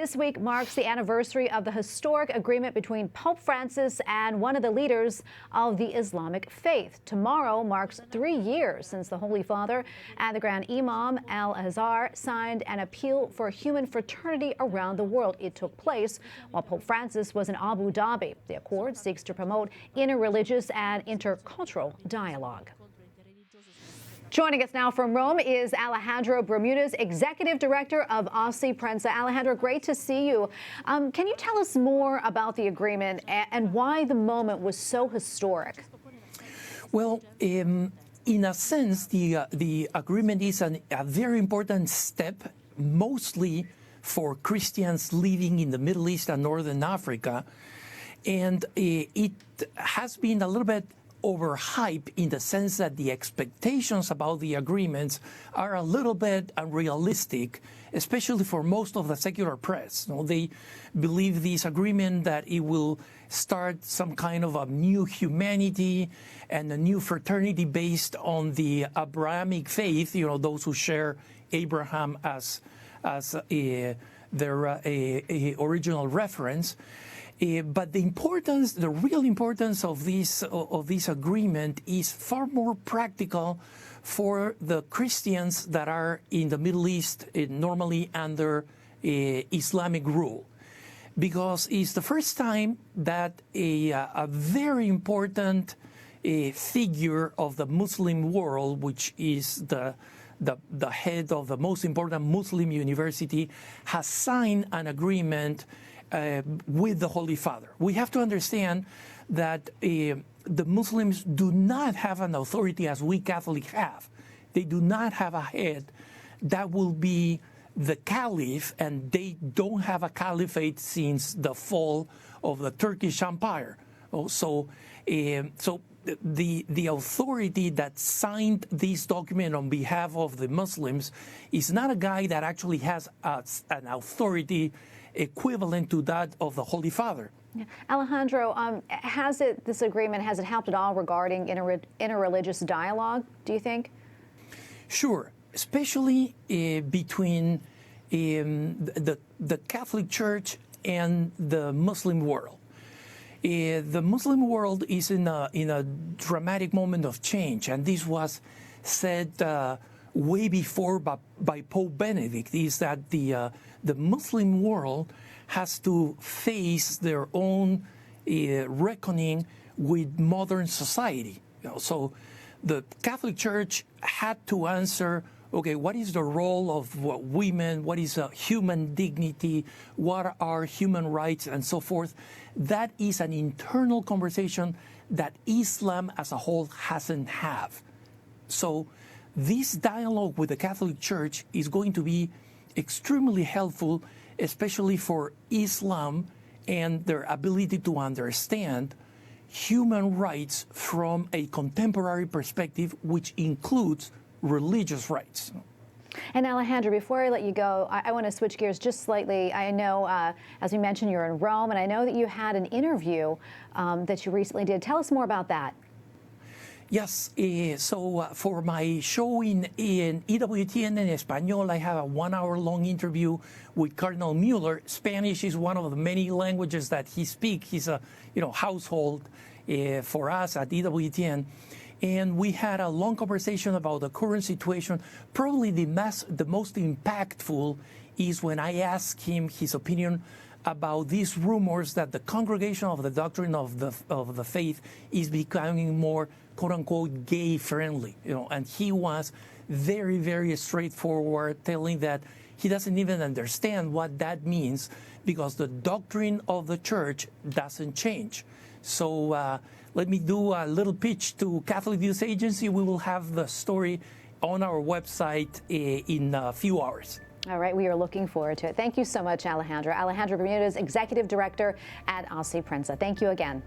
This week marks the anniversary of the historic agreement between Pope Francis and one of the leaders of the Islamic faith. Tomorrow marks 3 years since the Holy Father and the Grand Imam of al-Azhar signed an appeal for human fraternity around the world. It took place while Pope Francis was in Abu Dhabi. The accord seeks to promote interreligious and intercultural dialogue. Joining us now from Rome is Alejandro Bermudez, Executive Director of ACI Prensa. Alejandro, great to see you. Can you tell us more about the agreement and why the moment was so historic? Well, in a sense, the agreement is a very important step, mostly for Christians living in the Middle East and Northern Africa. And it has been a little bit overhyped in the sense that the expectations about the agreements are a little bit unrealistic, especially for most of the secular press. You know, they believe this agreement that it will start some kind of a new humanity and a new fraternity based on the Abrahamic faith, you know, those who share Abraham as their original reference. But the real importance of this agreement is far more practical for the Christians that are in the Middle East, normally under Islamic rule, because it's the first time that a very important figure of the Muslim world, which is the head of the most important Muslim university, has signed an agreement with the Holy Father. We have to understand that the Muslims do not have an authority as we Catholics have. They do not have a head that will be the caliph, and they don't have a caliphate since the fall of the Turkish Empire. So the authority that signed this document on behalf of the Muslims is not a guy that actually has an authority equivalent to that of the Holy Father. Yeah. Alejandro, this agreement, has it helped at all regarding interreligious dialogue, do you think? Sure, especially between the Catholic Church and the Muslim world. The Muslim world is in a dramatic moment of change, and this was said way before by Pope Benedict, is that the Muslim world has to face their own reckoning with modern society. You know, so the Catholic Church had to answer, okay, what is the role of women? What is human dignity? What are human rights and so forth? That is an internal conversation that Islam as a whole hasn't have. So this dialogue with the Catholic Church is going to be extremely helpful, especially for Islam and their ability to understand human rights from a contemporary perspective, which includes religious rights. And Alejandro, before I let you go, I want to switch gears just slightly. I know, as we mentioned, you're in Rome, and I know that you had an interview that you recently did. Tell us more about that. Yes, so for my show in EWTN en Español, I have a 1-hour-long interview with Cardinal Muller. Spanish is one of the many languages that he speaks. He's a household for us at EWTN. And we had a long conversation about the current situation. Probably the most impactful is when I asked him his opinion about these rumors that the Congregation of the Doctrine of the Faith is becoming more, quote-unquote, gay-friendly. And he was very, very straightforward, telling that he doesn't even understand what that means because the doctrine of the Church doesn't change. So let me do a little pitch to Catholic News Agency. We will have the story on our website in a few hours. All right, we are looking forward to it. Thank you so much, Alejandro. Alejandro Bermudez, Executive Director at ACI Prensa. Thank you again.